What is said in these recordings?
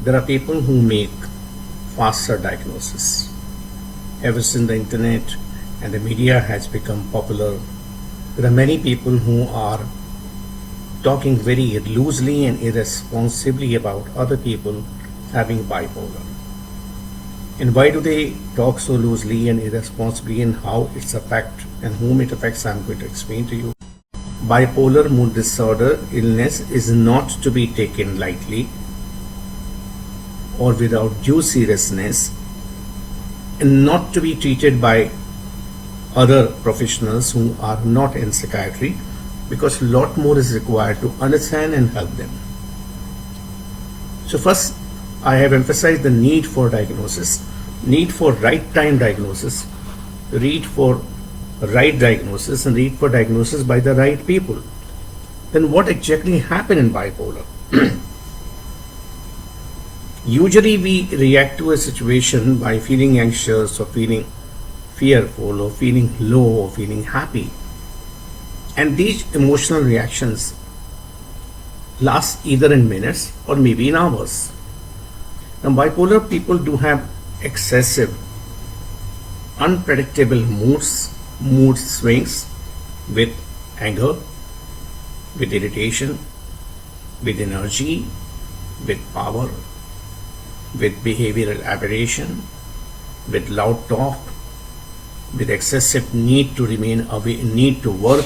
there are people who make faster diagnosis. Ever since the internet and the media has become popular, there are many people who are talking very loosely and irresponsibly about other people having bipolar. And why do they talk so loosely and irresponsibly, and how it's affect and whom it affects, I'm going to explain to you. Bipolar mood disorder illness is not to be taken lightly or without due seriousness, and not to be treated by other professionals who are not in psychiatry, because a lot more is required to understand and help them. So first, I have emphasized the need for diagnosis, need for right time diagnosis, need for right diagnosis, and need for diagnosis by the right people. Then what exactly happened in bipolar? Usually we react to a situation by feeling anxious or feeling fearful or feeling low or feeling happy. And these emotional reactions last either in minutes or maybe in hours. Now, bipolar people do have excessive, unpredictable mood swings with anger, with irritation, with energy, with power, with behavioral aberration, with loud talk, with excessive need to remain away, need to work,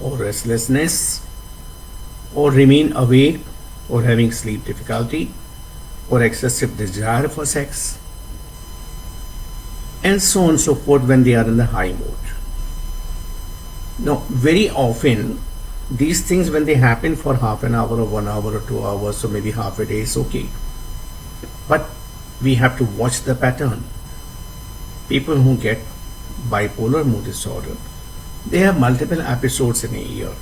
or restlessness, or remain awake, or having sleep difficulty, or excessive desire for sex, and so on and so forth when they are in the high mood. Now, very often these things, when they happen for half an hour or 1 hour or 2 hours or maybe half a day, is okay. But we have to watch the pattern. People who get bipolar mood disorder, they have multiple episodes in a year.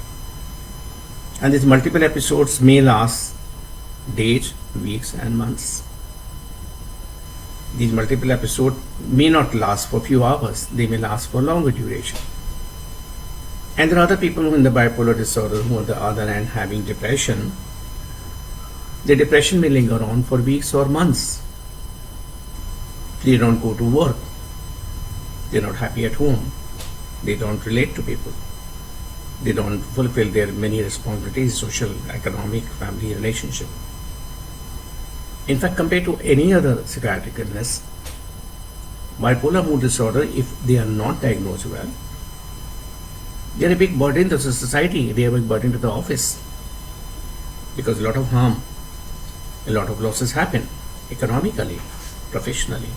And these multiple episodes may last days, weeks and months. These multiple episodes may not last for a few hours, they may last for longer duration. And there are other people in the bipolar disorder who, on the other hand, having depression. The depression may linger on for weeks or months. They don't go to work. They're not happy at home. They don't relate to people. They don't fulfill their many responsibilities, social, economic, family relationship. In fact, compared to any other psychiatric illness, bipolar mood disorder, if they are not diagnosed well, they are a big burden to the society, they are a big burden to the office, because a lot of harm, a lot of losses happen economically, professionally,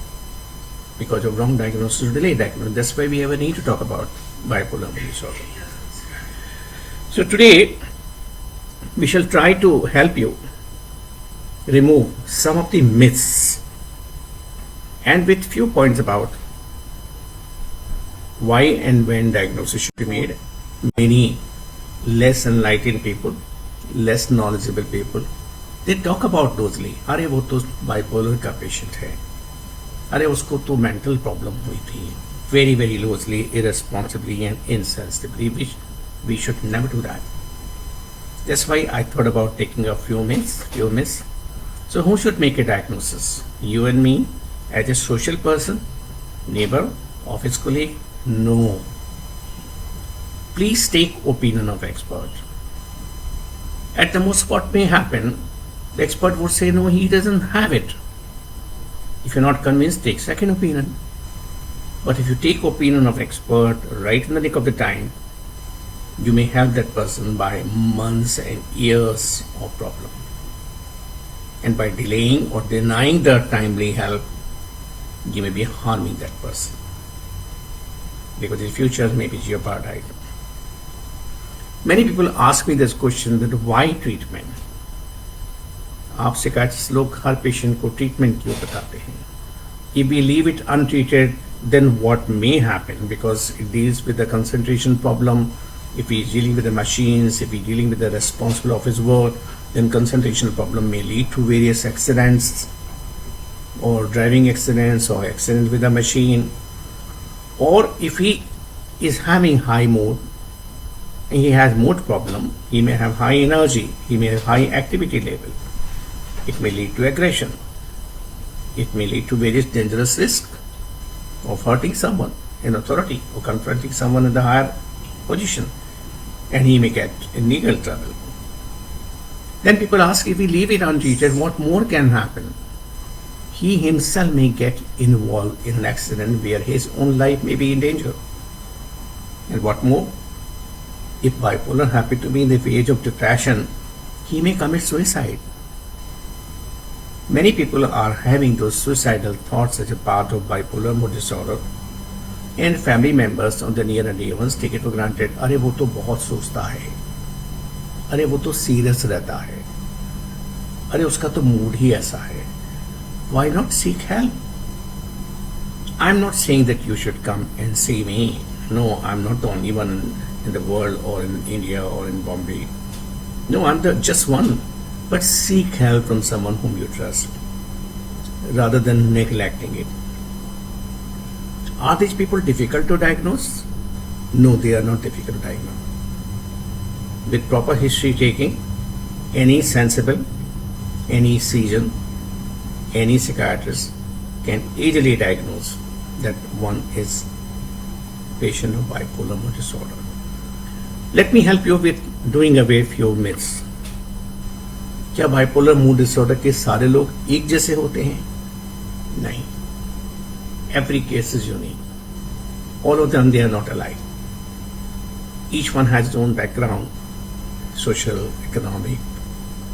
because of wrong diagnosis or delayed diagnosis. That's why we have a need to talk about bipolar mood disorder. So today, we shall try to help you remove some of the myths and with few points about why and when diagnosis should be made. Many less enlightened people, less knowledgeable people, they talk about loosely. अरे वो तो bipolar का patient है, अरे उसको तो mental problem हुई थी. Very, very loosely, irresponsibly and insensitively, which we should never do that. That's why I thought about taking a few myths. So who should make a diagnosis? You and me, as a social person, neighbor, office colleague? No. Please take opinion of expert. At the most, what may happen, the expert would say, no, he doesn't have it. If you're not convinced, take second opinion. But if you take opinion of expert right in the nick of the time, you may help that person by months and years of problem. And by delaying or denying the timely help, you may be harming that person, because the future may be jeopardized. Many people ask me this question, that why treatment? आप psychiatrists लोग हर patient को treatment क्यों बताते हैं? If we leave it untreated, then what may happen? Because it deals with the concentration problem. If we're dealing with the machines, if we're dealing with the responsible office work, then concentration problem may lead to various accidents, or driving accidents, or accident with a machine. Or if he is having high mood, and he has mood problem, he may have high energy, he may have high activity level. It may lead to aggression. It may lead to various dangerous risks of hurting someone in authority or confronting someone in the higher position, and he may get in legal trouble. Then people ask, if we leave it untreated, what more can happen? He himself may get involved in an accident where his own life may be in danger. And what more? If bipolar happens to be in the phase of depression, he may commit suicide. Many people are having those suicidal thoughts as a part of bipolar mood disorder, and family members on the near and dear ones take it for granted. अरे वो तो बहुत सोचता है, अरे वो तो serious रहता है, अरे उसका तो मूड ही ऐसा है. Why not seek help? I'm not saying that you should come and see me. No, I'm not the only one in the world or in India or in Bombay. No, I'm just one. But seek help from someone whom you trust rather than neglecting it. Are these people difficult to diagnose? No, they are not difficult to diagnose. With proper history taking, any sensible, any seasoned, any psychiatrist can easily diagnose that one is patient of bipolar mood disorder. Let me help you with doing away few myths. क्या bipolar mood disorder के सारे लोग एक जैसे होते हैं? नहीं. Every case is unique. All of them, they are not alike. Each one has its own background, social, economic,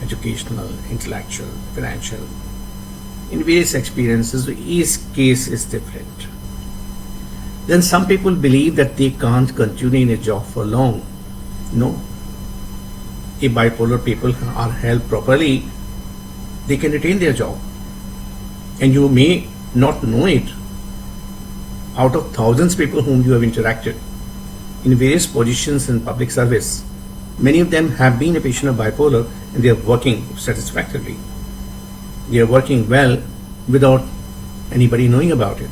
educational, intellectual, financial. In various experiences, each case is different. Then some people believe that they can't continue in a job for long. No. If bipolar people are helped properly, they can retain their job. And you may not know it. Out of thousands of people whom you have interacted in various positions in public service, many of them have been a patient of bipolar and they are working satisfactorily. They are working well without anybody knowing about it.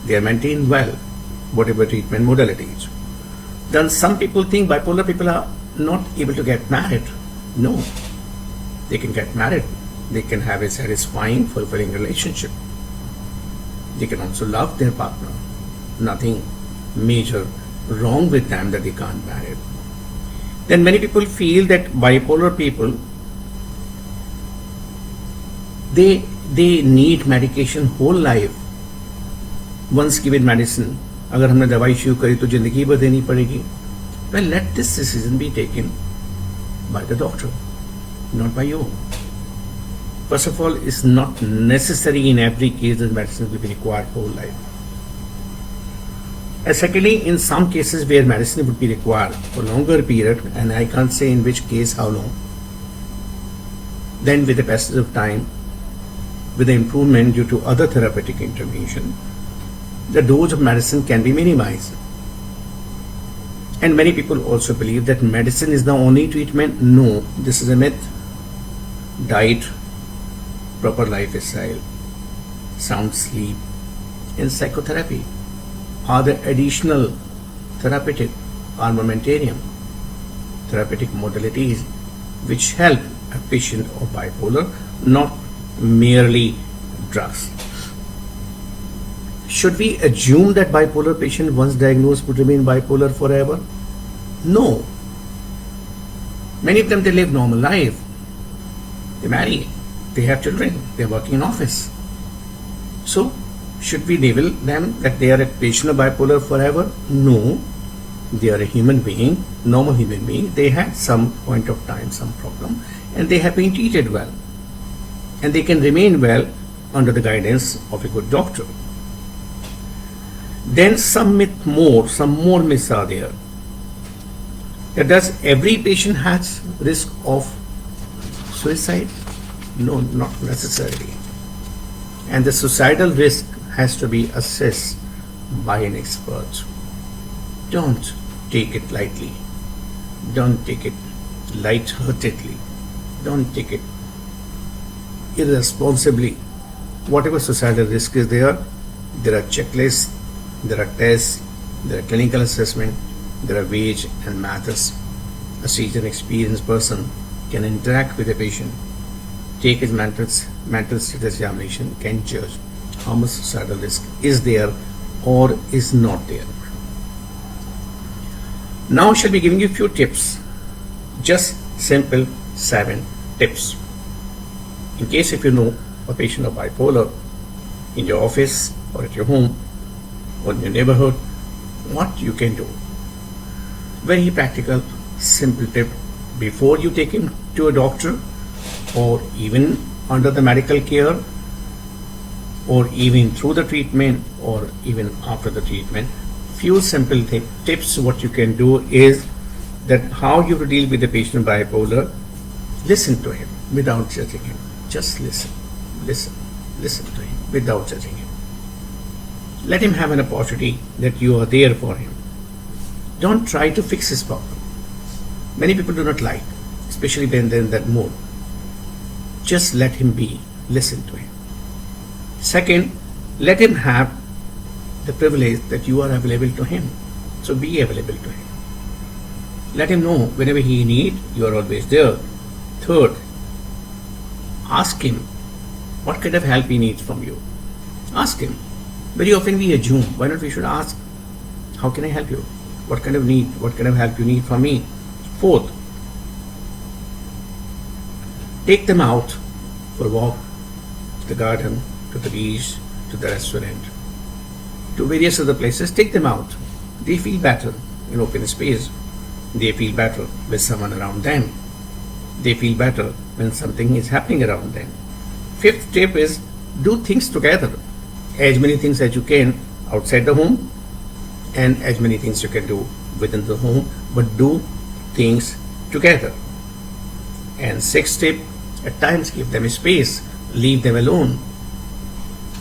They are maintained well, whatever treatment modalities. Then some people think bipolar people are not able to get married. No, they can get married. They can have a satisfying, fulfilling relationship. They can also love their partner. Nothing major wrong with them that they can't marry. Then many people feel that bipolar people, they need medication whole life. Once given medicine, अगर हमने दवाई शुरू करी तो जिंदगी भर देनी पड़ेगी. Well, let this decision be taken by the doctor, not by you. First of all, it's not necessary in every case that medicine will be required for whole life. And secondly, in some cases where medicine would be required for longer period, and I can't say in which case how long, then with the passage of time, with the improvement due to other therapeutic intervention, the dose of medicine can be minimized. And many people also believe that medicine is the only treatment. No, this is a myth. Diet, proper lifestyle, sound sleep, and psychotherapy are the additional therapeutic armamentarium, therapeutic modalities which help a patient of bipolar, not merely drugs. Should we assume that bipolar patient once diagnosed would remain bipolar forever? No. Many of them, they live normal life. They marry, they have children, they are working in office. So, should we label them that they are a patient of bipolar forever? No. They are a human being, normal human being. They had some point of time, some problem, and they have been treated well. And they can remain well under the guidance of a good doctor. Then some more myths are there. That does every patient has risk of suicide? No, not necessarily. And the suicidal risk has to be assessed by an expert. Don't take it lightly. Don't take it lightheartedly. Don't take it irresponsibly. Whatever suicidal risk is there are checklists, there are tests, there are clinical assessment, there are ways and methods. A seasoned, experienced person can interact with a patient take his mental status examination, can judge how much suicidal risk is there or is not there. Now I shall be giving you a few tips, just simple 7 tips. In case if you know a patient of bipolar in your office or at your home or in your neighborhood, what you can do. Very practical, simple tip. Before you take him to a doctor or even under the medical care or even through the treatment or even after the treatment, few simple tips what you can do is that how you deal with the patient bipolar. Listen to him without judging him. Just listen to him without judging him. Let him have an opportunity that you are there for him. Don't try to fix his problem. Many people do not like, especially when they're in that mood. Just let him be. Listen to him. Second, let him have the privilege that you are available to him. So be available to him. Let him know whenever he needs, you are always there. Third, ask him what kind of help he needs from you. Ask him. Very often we assume, why not we should ask, how can I help you? What kind of help you need from me? Fourth, take them out for a walk, to the garden, to the beach, to the restaurant, to various other places. Take them out. They feel better in open space. They feel better with someone around them. They feel better when something is happening around them. Fifth tip is do things together. As many things as you can outside the home and as many things you can do within the home, but do things together. And sixth tip, at times give them space, leave them alone.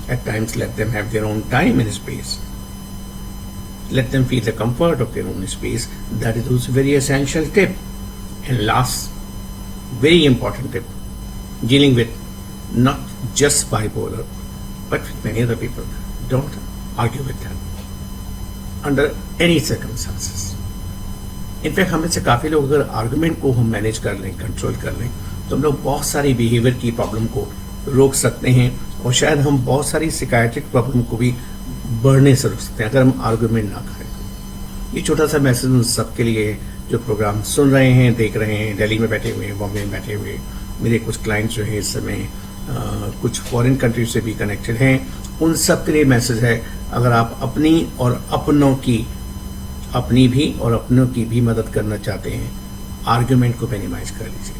At times let them have their own time and space. Let them feel the comfort of their own space. That is also a very essential tip. And last, very important tip, dealing with not just bipolar, but with many other people. Don't argue with them under any circumstances. In fact हमें से काफ़ी लोग अगर argument को हम manage कर लें, control कर लें, तो हम लोग बहुत सारी बिहेवियर की प्रॉब्लम को रोक सकते हैं और शायद हम बहुत सारी सिकाइट्रिक प्रॉब्लम को भी बढ़ने से रोक सकते हैं अगर हम आर्गुमेंट ना करें। ये छोटा सा मैसेज उन सबके लिए जो प्रोग्राम सुन रहे हैं, देख रहे हैं, दिल्ली में बैठे हुए हैं, बॉम्बे में बैठे हुए, मेरे कुछ क्लाइंट्स जो है इस समय कुछ फॉरेन कंट्रीज से भी कनेक्टेड हैं, उन सब के लिए मैसेज है, अगर आप अपनी और अपनों की अपनी भी और अपनों की भी मदद करना चाहते हैं, आर्गुमेंट को मिनिमाइज कर लीजिए।